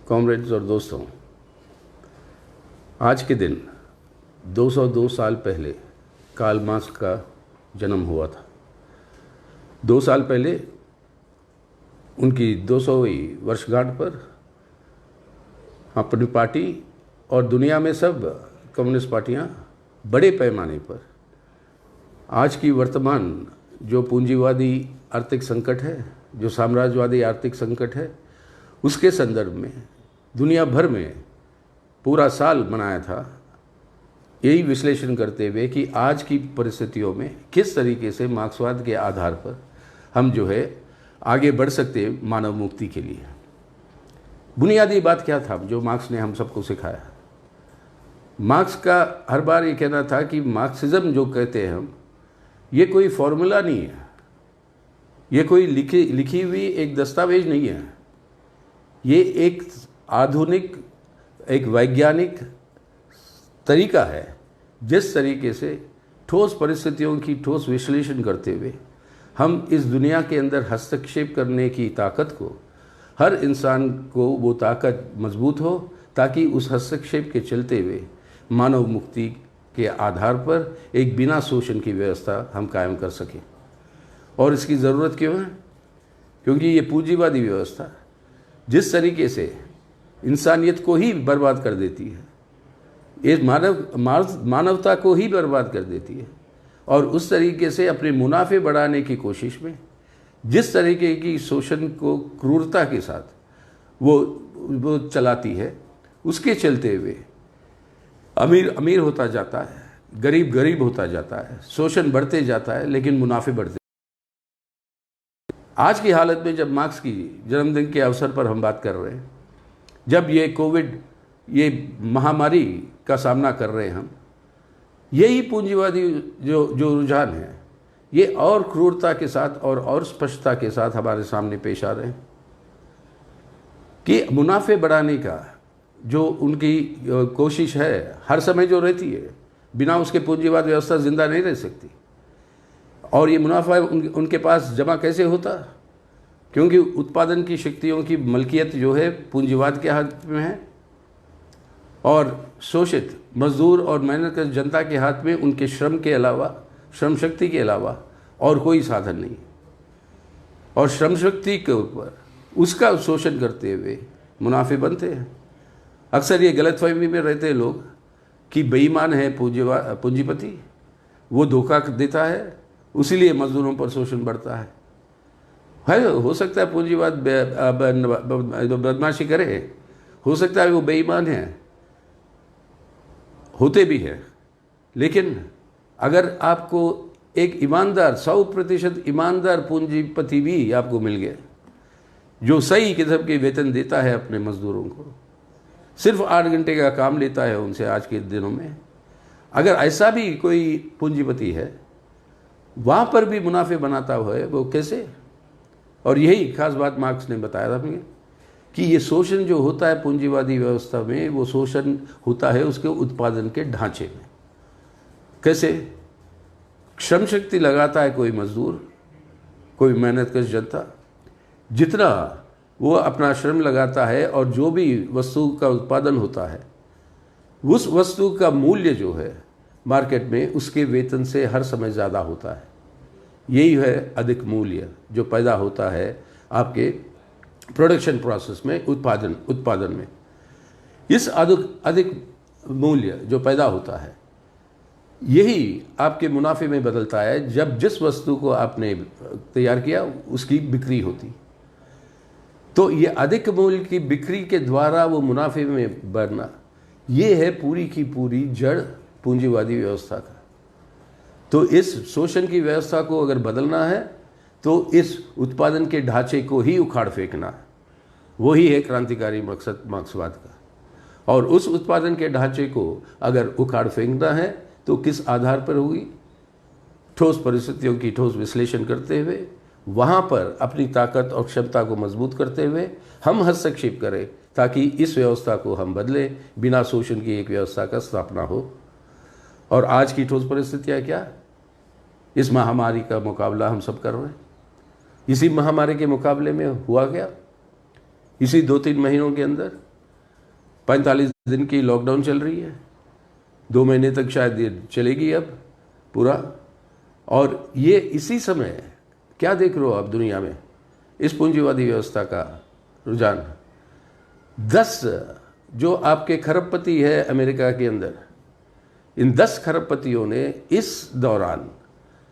Comrades और दोस्तों, आज के दिन 202 साल पहले कार्ल मार्क्स का जन्म हुआ था। 2 साल पहले उनकी 200वीं वर्षगांठ पर अपनी पार्टी और दुनिया में सब कम्युनिस्ट पार्टियां बड़े पैमाने पर आज की वर्तमान जो पूंजीवादी आर्थिक संकट है, जो साम्राज्यवादी आर्थिक संकट है, उसके संदर्भ में दुनिया भर में पूरा साल मनाया था, यही विश्लेषण करते हुए कि आज की परिस्थितियों में किस तरीके से मार्क्सवाद के आधार पर हम जो है आगे बढ़ सकते हैं मानव मुक्ति के लिए। बुनियादी बात क्या था जो मार्क्स ने हम सबको सिखाया? मार्क्स का हर बार ये कहना था कि मार्क्सिज्म जो कहते हैं हम, ये कोई फॉर्मूला नहीं है, ये कोई लिखी हुई एक दस्तावेज नहीं है, ये एक आधुनिक एक वैज्ञानिक तरीका है जिस तरीके से ठोस परिस्थितियों की ठोस विश्लेषण करते हुए हम इस दुनिया के अंदर हस्तक्षेप करने की ताकत को, हर इंसान को वो ताकत मजबूत हो ताकि उस हस्तक्षेप के चलते हुए मानव मुक्ति के आधार पर एक बिना शोषण की व्यवस्था हम कायम कर सकें। और इसकी ज़रूरत क्यों है? क्योंकि ये पूंजीवादी व्यवस्था जिस तरीके से इंसानियत को ही बर्बाद कर देती है, ये मानवता को ही बर्बाद कर देती है, और उस तरीके से अपने मुनाफे बढ़ाने की कोशिश में जिस तरीके की शोषण को क्रूरता के साथ वो चलाती है, उसके चलते हुए अमीर अमीर होता जाता है, गरीब गरीब होता जाता है, शोषण बढ़ते जाता है, लेकिन मुनाफे बढ़ते। आज की हालत में जब मार्क्स की जन्मदिन के अवसर पर हम बात कर रहे हैं, जब ये कोविड, ये महामारी का सामना कर रहे हैं हम, यही पूंजीवादी जो रुझान है, ये और क्रूरता के साथ और स्पष्टता के साथ हमारे सामने पेश आ रहे हैं कि मुनाफे बढ़ाने का जो उनकी कोशिश है हर समय जो रहती है, बिना उसके पूंजीवाद व्यवस्था जिंदा नहीं रह सकती। और ये मुनाफा उनके पास जमा कैसे होता? क्योंकि उत्पादन की शक्तियों की मलकियत जो है पूंजीवाद के हाथ में है, और शोषित मजदूर और मेहनत कर जनता के हाथ में उनके श्रम के अलावा, श्रम शक्ति के अलावा और कोई साधन नहीं। और श्रम शक्ति के ऊपर उसका शोषण करते हुए मुनाफे बनते हैं। अक्सर ये गलतफहमी में रहते हैं लोग कि बेईमान है पूंजीपति, वो धोखा देता है, उसीलिए मजदूरों पर शोषण बढ़ता है। हो सकता है पूंजीवाद बदमाशी करे, हो सकता है वो बेईमान है, होते भी हैं, लेकिन अगर आपको एक ईमानदार 100% ईमानदार पूंजीपति भी आपको मिल गया जो सही किस्म के वेतन देता है अपने मजदूरों को, सिर्फ 8 घंटे का काम लेता है उनसे आज के दिनों में, अगर ऐसा भी कोई पूंजीपति है, वहाँ पर भी मुनाफे बनाता हुआ है, वो कैसे? और यही खास बात मार्क्स ने बताया था हमें कि ये शोषण जो होता है पूंजीवादी व्यवस्था में, वो शोषण होता है उसके उत्पादन के ढांचे में। कैसे? श्रम शक्ति लगाता है कोई मजदूर, कोई मेहनतकश जनता, जितना वो अपना श्रम लगाता है और जो भी वस्तु का उत्पादन होता है, उस वस्तु का मूल्य जो है मार्केट में उसके वेतन से हर समय ज़्यादा होता है। यही है अधिक मूल्य जो पैदा होता है आपके प्रोडक्शन प्रोसेस में, उत्पादन में। इस अधिक मूल्य जो पैदा होता है, यही आपके मुनाफे में बदलता है जब जिस वस्तु को आपने तैयार किया उसकी बिक्री होती। तो ये अधिक मूल्य की बिक्री के द्वारा वो मुनाफे में बढ़ना, ये है पूरी की पूरी जड़ पूंजीवादी व्यवस्था का। तो इस शोषण की व्यवस्था को अगर बदलना है तो इस उत्पादन के ढांचे को ही उखाड़ फेंकना है। वही है क्रांतिकारी मकसद मार्क्सवाद का। और उस उत्पादन के ढांचे को अगर उखाड़ फेंकना है तो किस आधार पर होगी? ठोस परिस्थितियों की ठोस विश्लेषण करते हुए, वहाँ पर अपनी ताकत और क्षमता को मजबूत करते हुए हम हस्तक्षेप करें ताकि इस व्यवस्था को हम बदलें, बिना शोषण की एक व्यवस्था का स्थापना हो। और आज की ठोस परिस्थितियाँ क्या? इस महामारी का मुकाबला हम सब कर रहे हैं। इसी महामारी के मुकाबले में हुआ क्या? इसी 2-3 महीनों के अंदर 45 दिन की लॉकडाउन चल रही है, 2 महीने तक शायद ये चलेगी अब पूरा। और ये इसी समय क्या देख रहे हो आप दुनिया में, इस पूंजीवादी व्यवस्था का रुझान। 10 जो आपके खरबपति है अमेरिका के अंदर, इन 10 खरबपतियों ने इस दौरान,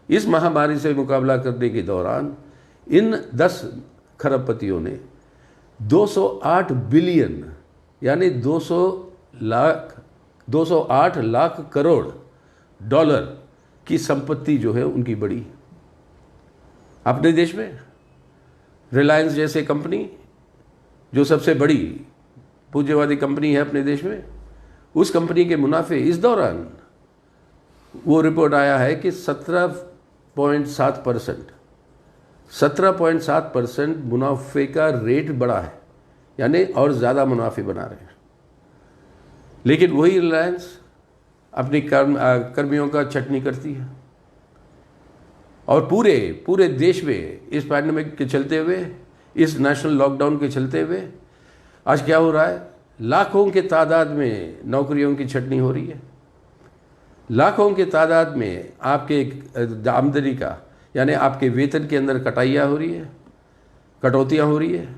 इस महामारी से मुकाबला करने के दौरान, इन 10 खरबपतियों ने 208 बिलियन यानी 208 लाख करोड़ डॉलर की संपत्ति जो है उनकी बढ़ी। अपने देश में रिलायंस जैसे कंपनी, जो सबसे बड़ी पूंजीवादी कंपनी है अपने देश में, उस कंपनी के मुनाफे इस दौरान, वो रिपोर्ट आया है कि 17.7% मुनाफे का रेट बढ़ा है, यानी और ज़्यादा मुनाफे बना रहे हैं। लेकिन वही रिलायंस अपनी कर्मियों का चटनी करती है। और पूरे देश में इस पैंडेमिक के चलते हुए, इस नेशनल लॉकडाउन के चलते हुए आज क्या हो रहा है, लाखों के तादाद में नौकरियों की छटनी हो रही है। लाखों के तादाद में आपके आमदनी का, यानी आपके वेतन के अंदर कटाइयाँ हो रही है, कटौतियाँ हो रही है,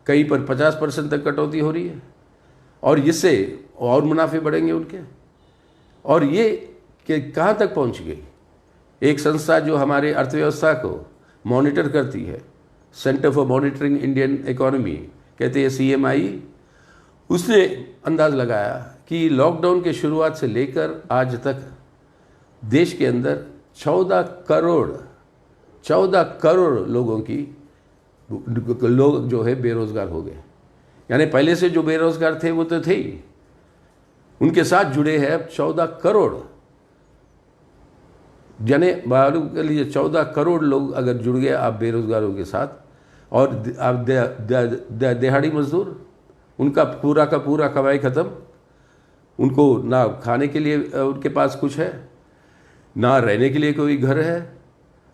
कहीं पर 50% तक कटौती हो रही है। और इससे और मुनाफे बढ़ेंगे उनके। और ये कि कहाँ तक पहुँच गई, एक संस्था जो हमारे अर्थव्यवस्था को मॉनिटर करती है, centre for monitoring Indian economy कहते हैं CMI, उसने अंदाज लगाया कि लॉकडाउन के शुरुआत से लेकर आज तक देश के अंदर 14 करोड़ लोग जो है बेरोजगार हो गए। यानी पहले से जो बेरोजगार थे वो तो थे ही, उनके साथ जुड़े हैं अब 14 करोड़। यानी मालूम कर लीजिए 14 करोड़ लोग अगर जुड़ गए आप बेरोजगारों के साथ। और आप दिहाड़ी मजदूर, उनका पूरा का पूरा कमाई ख़त्म, उनको ना खाने के लिए उनके पास कुछ है, ना रहने के लिए कोई घर है।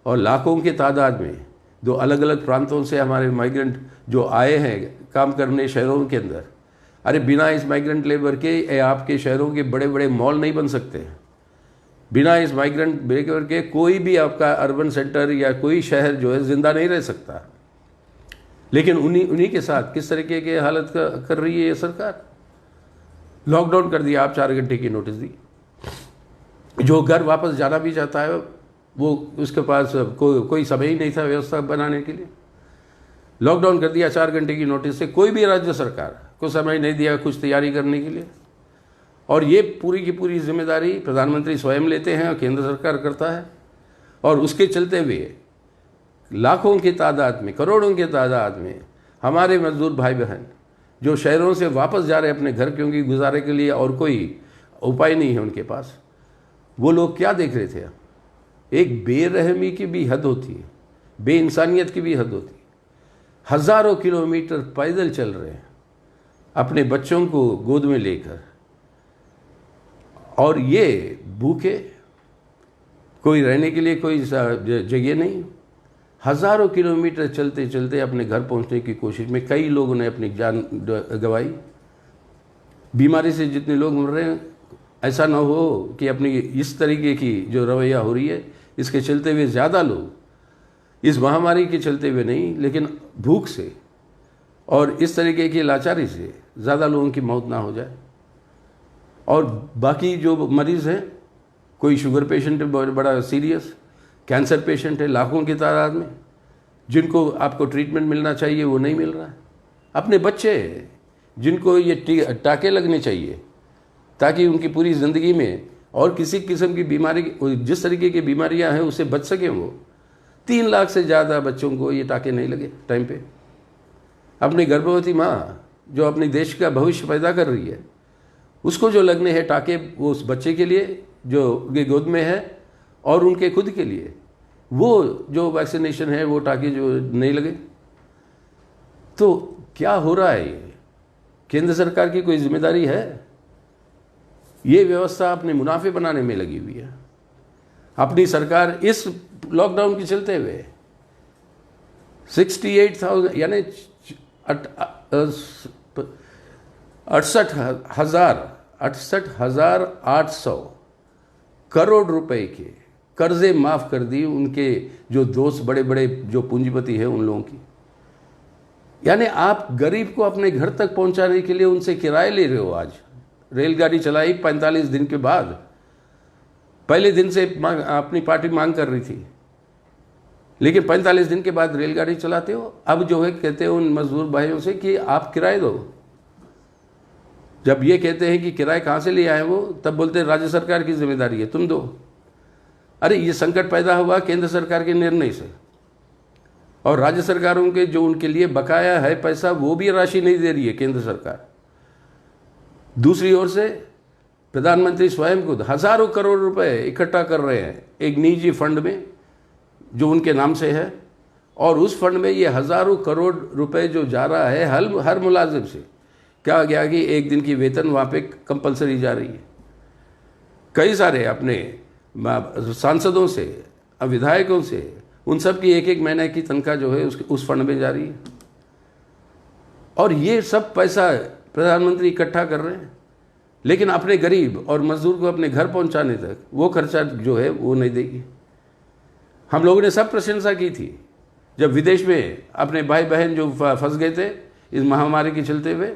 और लाखों के तादाद में जो अलग अलग प्रांतों से हमारे माइग्रेंट जो आए हैं काम करने शहरों के अंदर, अरे बिना इस माइग्रेंट लेबर के आपके शहरों के बड़े बड़े मॉल नहीं बन सकते। बिना इस माइग्रेंट लेबर के कोई भी आपका अर्बन सेंटर या कोई शहर जो है ज़िंदा नहीं रह सकता। लेकिन उन्हीं के साथ किस तरीके की हालत कर रही है ये सरकार। लॉकडाउन कर दिया, आप 4 घंटे की नोटिस दी। जो घर वापस जाना भी चाहता है वो उसके पास कोई समय ही नहीं था व्यवस्था बनाने के लिए। लॉकडाउन कर दिया 4 घंटे की नोटिस से, कोई भी राज्य सरकार को समय नहीं दिया कुछ तैयारी करने के लिए। और ये पूरी की पूरी जिम्मेदारी प्रधानमंत्री स्वयं लेते हैं और केंद्र सरकार करता है। और उसके चलते हुए लाखों की तादाद में, करोड़ों की तादाद में हमारे मजदूर भाई बहन जो शहरों से वापस जा रहे हैं अपने घर, क्योंकि गुजारे के लिए और कोई उपाय नहीं है उनके पास, वो लोग क्या देख रहे थे। एक बेरहमी की भी हद होती है, बेइंसानियत की भी हद होती है। हज़ारों किलोमीटर पैदल चल रहे हैं अपने बच्चों को गोद में लेकर, और ये भूखे, कोई रहने के लिए कोई जगह नहीं। हज़ारों किलोमीटर चलते चलते अपने घर पहुंचने की कोशिश में कई लोगों ने अपनी जान गंवाई। बीमारी से जितने लोग मर रहे हैं, ऐसा ना हो कि अपनी इस तरीके की जो रवैया हो रही है इसके चलते हुए ज़्यादा लोग इस महामारी के चलते हुए नहीं, लेकिन भूख से और इस तरीके की लाचारी से ज़्यादा लोगों की मौत ना हो जाए। और बाकी जो मरीज़ हैं, कोई शुगर पेशेंट है बड़ा सीरियस, कैंसर पेशेंट है लाखों की तादाद में, जिनको आपको ट्रीटमेंट मिलना चाहिए वो नहीं मिल रहा है। अपने बच्चे जिनको ये टाके लगने चाहिए ताकि उनकी पूरी ज़िंदगी में और किसी किस्म की बीमारी, जिस तरीके की बीमारियां हैं उससे बच सकें, वो 3 लाख से ज़्यादा बच्चों को ये टाके नहीं लगे टाइम पे। अपनी गर्भवती माँ जो अपने देश का भविष्य पैदा कर रही है, उसको जो लगने हैं टाके, वो उस बच्चे के लिए जो उनके गोद में है और उनके खुद के लिए, वो जो वैक्सीनेशन है वो टाके जो नहीं लगे। तो क्या हो रहा है ये? केंद्र सरकार की कोई जिम्मेदारी है? ये व्यवस्था अपने मुनाफे बनाने में लगी हुई है। अपनी सरकार इस लॉकडाउन के चलते हुए 68,000 यानी 68,800 करोड़ रुपए के कर्जे माफ कर दी उनके जो दोस्त बड़े बड़े जो पूंजीपति हैं उन लोगों की। यानी आप गरीब को अपने घर तक पहुंचाने के लिए उनसे किराए ले रहे हो। आज रेलगाड़ी चलाई 45 दिन के बाद, पहले दिन से अपनी पार्टी मांग कर रही थी, लेकिन 45 दिन के बाद रेलगाड़ी चलाते हो। अब जो है कहते हो उन मजदूर भाइयों से कि आप किराए दो। जब ये कहते हैं कि किराए कहाँ से ले आए वो, तब बोलते हैं राज्य सरकार की जिम्मेदारी है, तुम दो। अरे ये संकट पैदा हुआ केंद्र सरकार के निर्णय से, और राज्य सरकारों के जो उनके लिए बकाया है पैसा वो भी राशि नहीं दे रही है केंद्र सरकार। दूसरी ओर से प्रधानमंत्री स्वयं खुद हजारों करोड़ रुपए इकट्ठा कर रहे हैं एक निजी फंड में जो उनके नाम से है, और उस फंड में ये हजारों करोड़ रुपए जो जा रहा है हर मुलाजिम से, क्या गया कि एक दिन की वेतन वहाँ पे कंपलसरी जा रही है। कई सारे अपने सांसदों से, विधायकों से, उन सब की एक एक महीने की तनख्वाह जो है उस फंड में जा रही है। और ये सब पैसा प्रधानमंत्री इकट्ठा कर रहे हैं, लेकिन अपने गरीब और मजदूर को अपने घर पहुंचाने तक वो खर्चा जो है वो नहीं देगी। हम लोगों ने सब प्रशंसा की थी जब विदेश में अपने भाई बहन जो फंस गए थे इस महामारी के चलते हुए,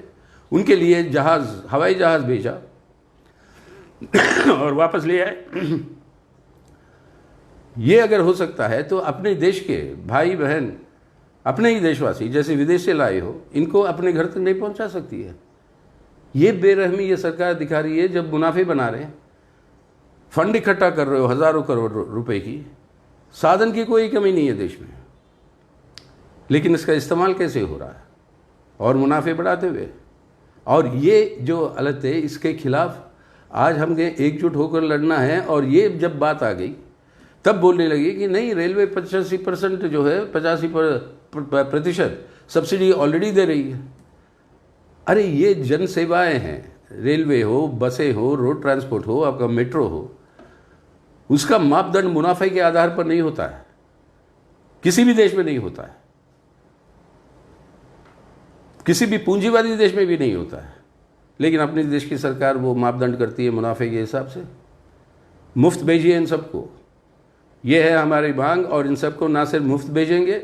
उनके लिए जहाज, हवाई जहाज भेजा और वापस ले आए। ये अगर हो सकता है तो अपने देश के भाई बहन, अपने ही देशवासी जैसे विदेश से लाए हो, इनको अपने घर तक नहीं पहुंचा सकती है। ये बेरहमी ये सरकार दिखा रही है जब मुनाफे बना रहे हैं, फंड इकट्ठा कर रहे हो हजारों करोड़ रुपए की, साधन की कोई कमी नहीं है देश में, लेकिन इसका इस्तेमाल कैसे हो रहा है और मुनाफे बढ़ाते हुए। और ये जो हालत है इसके खिलाफ आज हमें एकजुट होकर लड़ना है। और ये जब बात आ गई तब बोलने लगी कि नहीं, रेलवे 85% जो है 85% सब्सिडी ऑलरेडी दे रही है। अरे ये जन सेवाएं हैं, रेलवे हो, बसें हो, रोड ट्रांसपोर्ट हो, आपका मेट्रो हो, उसका मापदंड मुनाफे के आधार पर नहीं होता है, किसी भी देश में नहीं होता है, किसी भी पूंजीवादी देश में भी नहीं होता है। लेकिन अपने देश की सरकार वो मापदंड करती है मुनाफे के हिसाब से। मुफ्त भेजिए इन सबको, ये है हमारी मांग। और इन सबको ना सिर्फ मुफ्त भेजेंगे,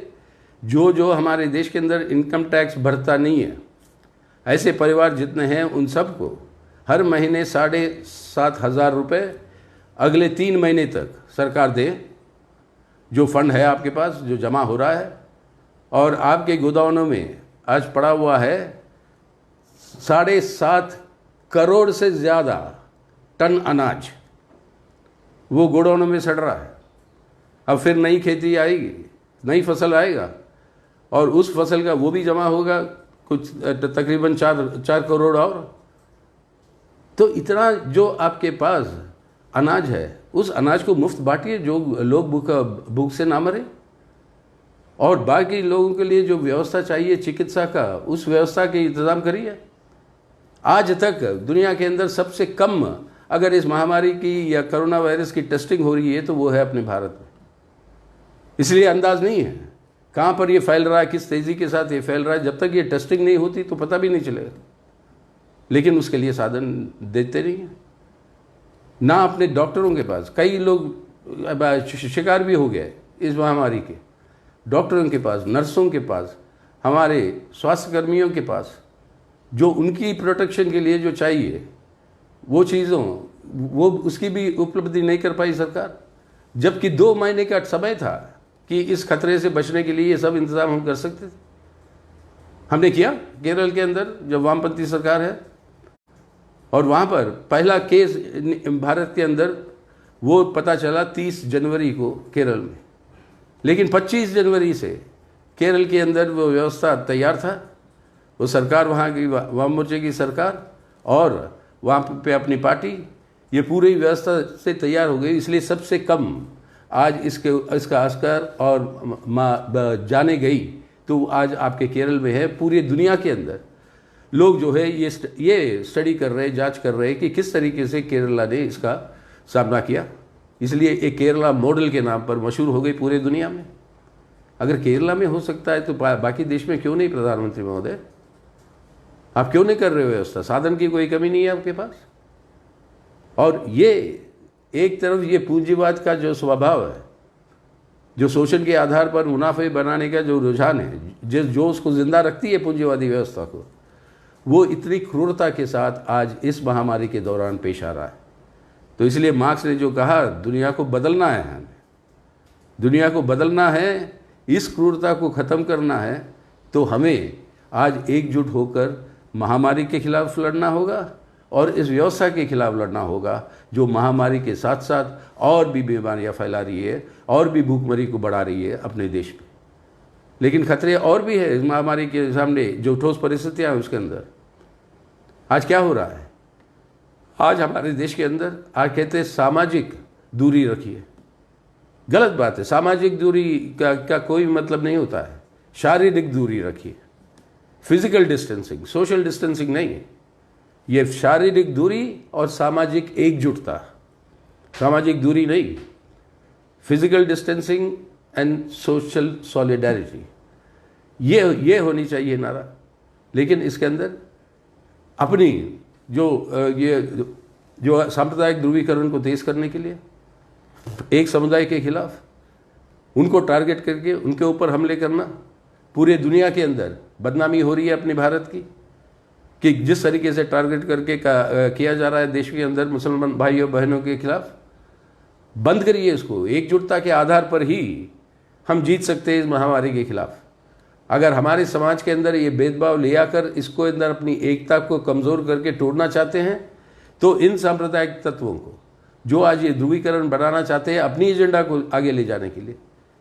जो हमारे देश के अंदर इनकम टैक्स भरता नहीं है, ऐसे परिवार जितने हैं उन सबको हर महीने 7,500 रुपये अगले 3 महीने तक सरकार दे। जो फंड है आपके पास जो जमा हो रहा है, और आपके गोदामों में आज पड़ा हुआ है 7.5 करोड़ से ज़्यादा टन अनाज, वो गोडाउनों में सड़ रहा है। अब फिर नई खेती आएगी, नई फसल आएगा, और उस फसल का वो भी जमा होगा कुछ तकरीबन 4 करोड़ और। तो इतना जो आपके पास अनाज है, उस अनाज को मुफ्त बांटिए, जो लोग भूख से ना मरे। और बाकी लोगों के लिए जो व्यवस्था चाहिए चिकित्सा का, उस व्यवस्था के इंतज़ाम करिए। आज तक दुनिया के अंदर सबसे कम अगर इस महामारी की या कोरोना वायरस की टेस्टिंग हो रही है तो वो है अपने भारत में। इसलिए अंदाज नहीं है कहाँ पर ये फैल रहा है, किस तेज़ी के साथ ये फैल रहा है। जब तक ये टेस्टिंग नहीं होती तो पता भी नहीं चलेगा, लेकिन उसके लिए साधन देते नहीं हैं ना अपने डॉक्टरों के पास। कई लोग शिकार भी हो गए इस महामारी के, डॉक्टरों के पास, नर्सों के पास, हमारे स्वास्थ्य कर्मियों के पास, जो उनकी प्रोटेक्शन के लिए जो चाहिए वो चीज़ों, वो उसकी भी उपलब्धि नहीं कर पाई सरकार। जबकि 2 महीने का समय था कि इस खतरे से बचने के लिए ये सब इंतज़ाम हम कर सकते थे। हमने किया केरल के अंदर, जब वामपंथी सरकार है, और वहाँ पर पहला केस भारत के अंदर वो पता चला 30 जनवरी को केरल में। लेकिन 25 जनवरी से केरल के अंदर वो व्यवस्था तैयार था। वो सरकार, वहाँ की वाम मोर्चे की सरकार और वहाँ पे अपनी पार्टी, ये पूरी व्यवस्था से तैयार हो गई। इसलिए सबसे कम आज इसका असर और जाने गई तो आज आपके केरल में है। पूरी दुनिया के अंदर लोग जो है ये स्टडी कर रहे हैं, जांच कर रहे हैं कि किस तरीके से केरला ने इसका सामना किया। इसलिए एक केरला मॉडल के नाम पर मशहूर हो गई पूरे दुनिया में। अगर केरला में हो सकता है तो बाकी देश में क्यों नहीं, प्रधानमंत्री महोदय? आप क्यों नहीं कर रहे हो व्यवस्था? साधन की कोई कमी नहीं है आपके पास। और ये एक तरफ ये पूंजीवाद का जो स्वभाव है, जो शोषण के आधार पर मुनाफे बनाने का जो रुझान है, जो उसको जिंदा रखती है पूंजीवादी व्यवस्था को, वो इतनी क्रूरता के साथ आज इस महामारी के दौरान पेश आ रहा है। तो इसलिए मार्क्स ने जो कहा, दुनिया को बदलना है, हमें दुनिया को बदलना है, इस क्रूरता को ख़त्म करना है, तो हमें आज एकजुट होकर महामारी के खिलाफ लड़ना होगा और इस व्यवस्था के खिलाफ लड़ना होगा जो महामारी के साथ साथ और भी बीमारियां फैला रही है और भी भूखमरी को बढ़ा रही है अपने देश में। लेकिन खतरे और भी है इस महामारी के सामने, जो ठोस परिस्थितियां हैं उसके अंदर। आज क्या हो रहा है? आज हमारे देश के अंदर आज कहते हैं सामाजिक दूरी रखिए। गलत बात है। सामाजिक दूरी का कोई मतलब नहीं होता है। शारीरिक दूरी रखिए, फिजिकल डिस्टेंसिंग, सोशल डिस्टेंसिंग नहीं है ये। शारीरिक दूरी और सामाजिक एकजुटता, सामाजिक दूरी नहीं, physical distancing and social solidarity, ये होनी चाहिए नारा। लेकिन इसके अंदर अपनी जो सांप्रदायिक ध्रुवीकरण को तेज करने के लिए एक समुदाय के खिलाफ उनको टारगेट करके उनके ऊपर हमले करना, पूरे दुनिया के अंदर बदनामी हो रही है अपने भारत की कि जिस तरीके से टारगेट करके किया जा रहा है देश के अंदर मुसलमान भाइयों बहनों के खिलाफ। बंद करिए इसको। एकजुटता के आधार पर ही हम जीत सकते हैं इस महामारी के खिलाफ। अगर हमारे समाज के अंदर ये भेदभाव ले आकर इसको अंदर अपनी एकता को कमज़ोर करके तोड़ना चाहते हैं, तो इन सांप्रदायिक तत्वों को जो आज ये ध्रुवीकरण बनाना चाहते हैं अपनी एजेंडा को आगे ले जाने के लिए,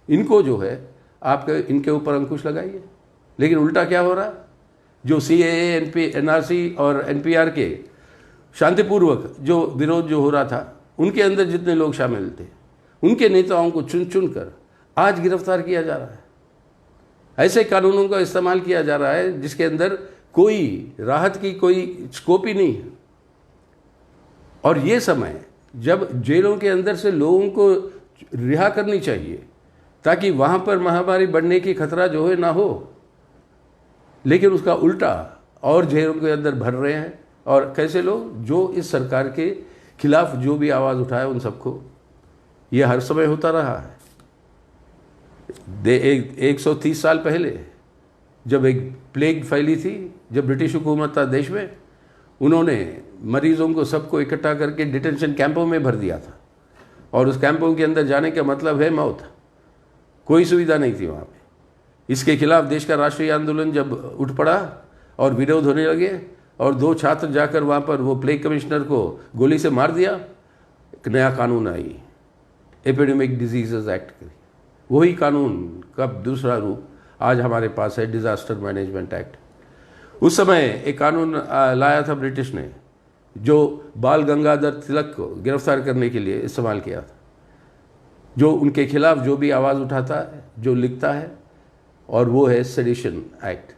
इनको जो है आप इनके ऊपर अंकुश लगाइए। लेकिन उल्टा क्या हो रहा? जो CAA, NRC और NPR के शांतिपूर्वक जो विरोध जो हो रहा था, उनके अंदर जितने लोग शामिल थे उनके नेताओं को चुन चुन कर आज गिरफ्तार किया जा रहा है। ऐसे कानूनों का इस्तेमाल किया जा रहा है जिसके अंदर कोई राहत की कोई स्कोप ही नहीं है। और ये समय जब जेलों के अंदर से लोगों को रिहा करनी चाहिए ताकि वहाँ पर महामारी बढ़ने की खतरा जो है ना हो, लेकिन उसका उल्टा और जेलों के अंदर भर रहे हैं। और कैसे लोग जो इस सरकार के खिलाफ जो भी आवाज़ उठाए उन सबको, ये हर समय होता रहा है। 130 साल पहले जब एक प्लेग फैली थी, जब ब्रिटिश हुकूमत था देश में, उन्होंने मरीजों को सबको इकट्ठा करके डिटेंशन कैंपों में भर दिया था। और उस कैंपों के अंदर जाने का मतलब है मौत। कोई सुविधा नहीं थी वहाँ पे। इसके खिलाफ देश का राष्ट्रीय आंदोलन जब उठ पड़ा और विरोध होने लगे और 2 छात्र जाकर वहाँ पर वो प्लेग कमिश्नर को गोली से मार दिया, एक नया कानून आई, एपिडेमिक डिजीजेज एक्ट। वही कानून का दूसरा रूप आज हमारे पास है, डिज़ास्टर मैनेजमेंट एक्ट। उस समय एक कानून लाया था ब्रिटिश ने जो बाल गंगाधर तिलक को गिरफ्तार करने के लिए इस्तेमाल किया था, जो उनके खिलाफ जो भी आवाज़ उठाता है, जो लिखता है, और वो है सेडिशन एक्ट।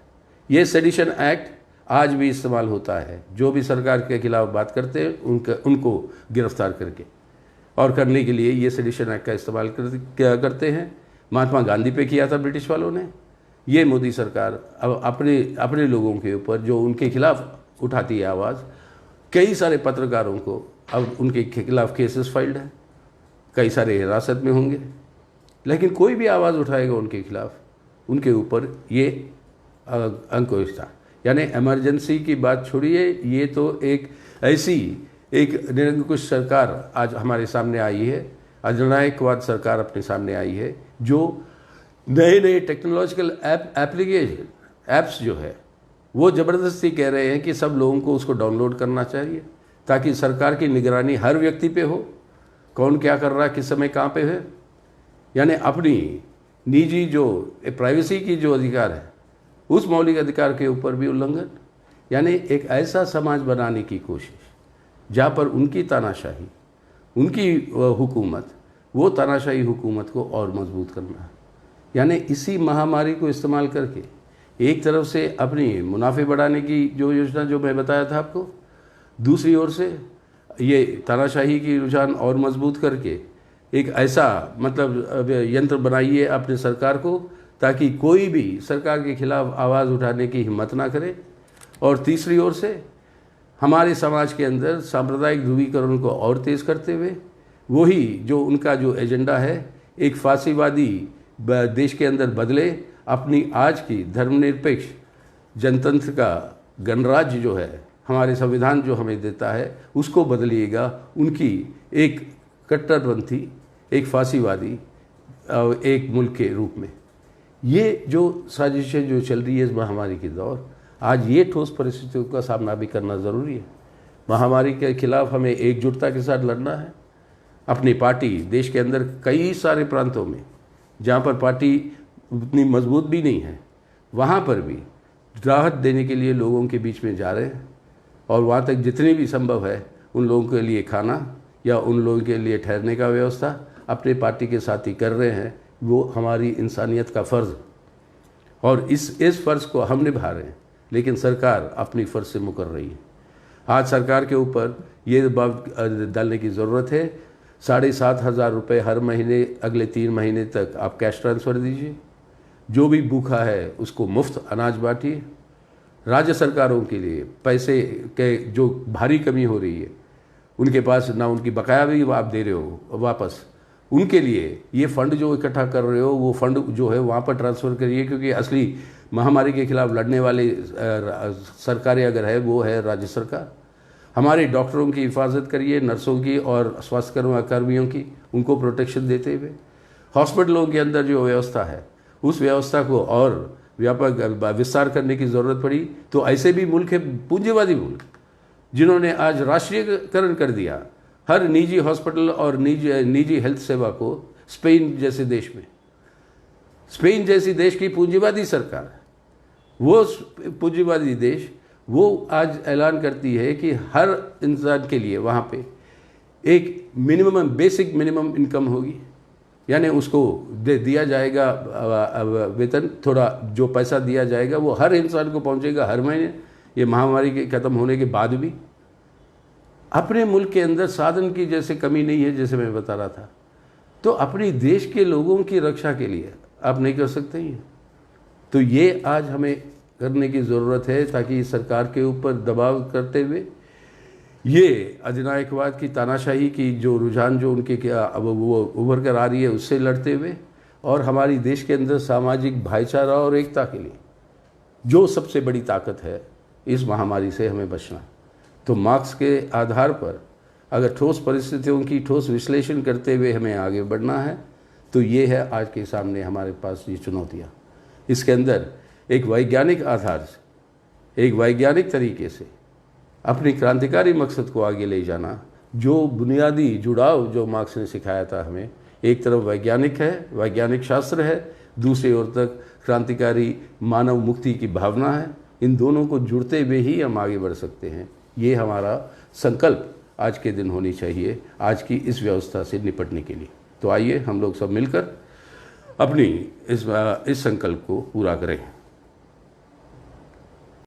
ये सेडिशन एक्ट आज भी इस्तेमाल होता है। जो भी सरकार के खिलाफ बात करते हैं उनको गिरफ्तार करके और करने के लिए ये सेडिशन एक्ट का इस्तेमाल करते हैं। महात्मा गांधी पे किया था ब्रिटिश वालों ने। ये मोदी सरकार अब अपने लोगों के ऊपर जो उनके खिलाफ उठाती है आवाज़, कई सारे पत्रकारों को अब उनके खिलाफ केसेस फाइल्ड हैं, कई सारे हिरासत में होंगे। लेकिन कोई भी आवाज़ उठाएगा उनके खिलाफ, उनके ऊपर ये अंकुश था। यानी इमरजेंसी की बात छोड़िए, ये तो एक ऐसी एक निरंकुश सरकार आज हमारे सामने आई है, अधिनायकवाद सरकार अपने सामने आई है, जो नए नए टेक्नोलॉजिकल ऐप्स जो है वो ज़बरदस्ती कह रहे हैं कि सब लोगों को उसको डाउनलोड करना चाहिए ताकि सरकार की निगरानी हर व्यक्ति पे हो, कौन क्या कर रहा है, किस समय कहाँ पे है। यानी अपनी निजी जो प्राइवेसी की जो अधिकार है, उस मौलिक अधिकार के ऊपर भी उल्लंघन। यानी एक ऐसा समाज बनाने की कोशिश जहाँ पर उनकी तानाशाही, उनकी हुकूमत, वो तानाशाही हुकूमत को और मजबूत करना है। यानी इसी महामारी को इस्तेमाल करके एक तरफ से अपनी मुनाफे बढ़ाने की जो योजना जो मैं बताया था आपको, दूसरी ओर से ये तानाशाही की रुझान और मजबूत करके एक ऐसा मतलब यंत्र बनाइए अपने सरकार को ताकि कोई भी सरकार के खिलाफ आवाज़ उठाने की हिम्मत ना करे और तीसरी ओर से हमारे समाज के अंदर सांप्रदायिक ध्रुवीकरण को और तेज़ करते हुए वही जो उनका जो एजेंडा है, एक फासीवादी देश के अंदर बदले, अपनी आज की धर्मनिरपेक्ष जनतंत्र का गणराज्य जो है, हमारे संविधान जो हमें देता है, उसको बदलिएगा उनकी एक कट्टरपंथी, एक फासीवादी एक मुल्क के रूप में। ये जो साजिशें जो चल रही है इस महामारी के दौर, आज ये ठोस परिस्थितियों का सामना भी करना ज़रूरी है। महामारी के खिलाफ हमें एकजुटता के साथ लड़ना है। अपनी पार्टी देश के अंदर कई सारे प्रांतों में जहाँ पर पार्टी उतनी मजबूत भी नहीं है, वहाँ पर भी राहत देने के लिए लोगों के बीच में जा रहे हैं और वहाँ तक जितनी भी संभव है उन लोगों के लिए खाना या उन लोगों के लिए ठहरने का व्यवस्था अपने पार्टी के साथी कर रहे हैं। वो हमारी इंसानियत का फ़र्ज़ और इस फ़र्ज़ को हम निभा रहे हैं, लेकिन सरकार अपनी फ़र्ज़ से मुकर रही है। आज सरकार के ऊपर ये दबाव डालने की ज़रूरत है। 7,500 रुपये हर महीने अगले 3 महीने तक आप कैश ट्रांसफ़र दीजिए। जो भी भूखा है उसको मुफ्त अनाज बांटिए। राज्य सरकारों के लिए पैसे के जो भारी कमी हो रही है, उनके पास ना उनकी बकाया भी आप दे रहे हो वापस, उनके लिए ये फ़ंड जो इकट्ठा कर रहे हो वो फ़ंड जो है वहाँ पर ट्रांसफ़र करिए, क्योंकि असली महामारी के खिलाफ लड़ने वाली सरकारें अगर है वो है राज्य सरकार। हमारे डॉक्टरों की हिफाजत करिए, नर्सों की और स्वास्थ्य कर्मियों की, उनको प्रोटेक्शन देते हुए हॉस्पिटलों के अंदर जो व्यवस्था है उस व्यवस्था को और व्यापक विस्तार करने की ज़रूरत पड़ी। तो ऐसे भी मुल्क है, पूंजीवादी मुल्क, जिन्होंने आज राष्ट्रीयकरण कर दिया हर निजी हॉस्पिटल और निजी हेल्थ सेवा को। स्पेन जैसे देश में, स्पेन जैसी देश की पूंजीवादी सरकार, वो पूंजीवादी देश वो आज ऐलान करती है कि हर इंसान के लिए वहाँ पे एक मिनिमम बेसिक मिनिमम इनकम होगी, यानी उसको दिया जाएगा वेतन, थोड़ा जो पैसा दिया जाएगा वो हर इंसान को पहुँचेगा हर महीने, ये महामारी के ख़त्म होने के बाद भी। अपने मुल्क के अंदर साधन की जैसे कमी नहीं है, जैसे मैं बता रहा था, तो अपने देश के लोगों की रक्षा के लिए आप नहीं कर सकते ही। तो ये आज हमें करने की ज़रूरत है, ताकि सरकार के ऊपर दबाव करते हुए ये अधिनायकवाद की तानाशाही की जो रुझान जो उनके क्या अब वो उभर कर आ रही है उससे लड़ते हुए, और हमारी देश के अंदर सामाजिक भाईचारा और एकता के लिए जो सबसे बड़ी ताकत है, इस महामारी से हमें बचना। तो मार्क्स के आधार पर अगर ठोस परिस्थितियों की ठोस विश्लेषण करते हुए हमें आगे बढ़ना है, तो ये है आज के सामने हमारे पास ये चुनौतियाँ। इसके अंदर एक वैज्ञानिक आधार से, एक वैज्ञानिक तरीके से अपनी क्रांतिकारी मकसद को आगे ले जाना, जो बुनियादी जुड़ाव जो मार्क्स ने सिखाया था हमें, एक तरफ वैज्ञानिक है, वैज्ञानिक शास्त्र है, दूसरी ओर तक क्रांतिकारी मानव मुक्ति की भावना है। इन दोनों को जुड़ते हुए ही हम आगे बढ़ सकते हैं। ये हमारा संकल्प आज के दिन होनी चाहिए, आज की इस व्यवस्था से निपटने के लिए। तो आइए हम लोग सब मिलकर अपनी इस संकल्प को पूरा करें।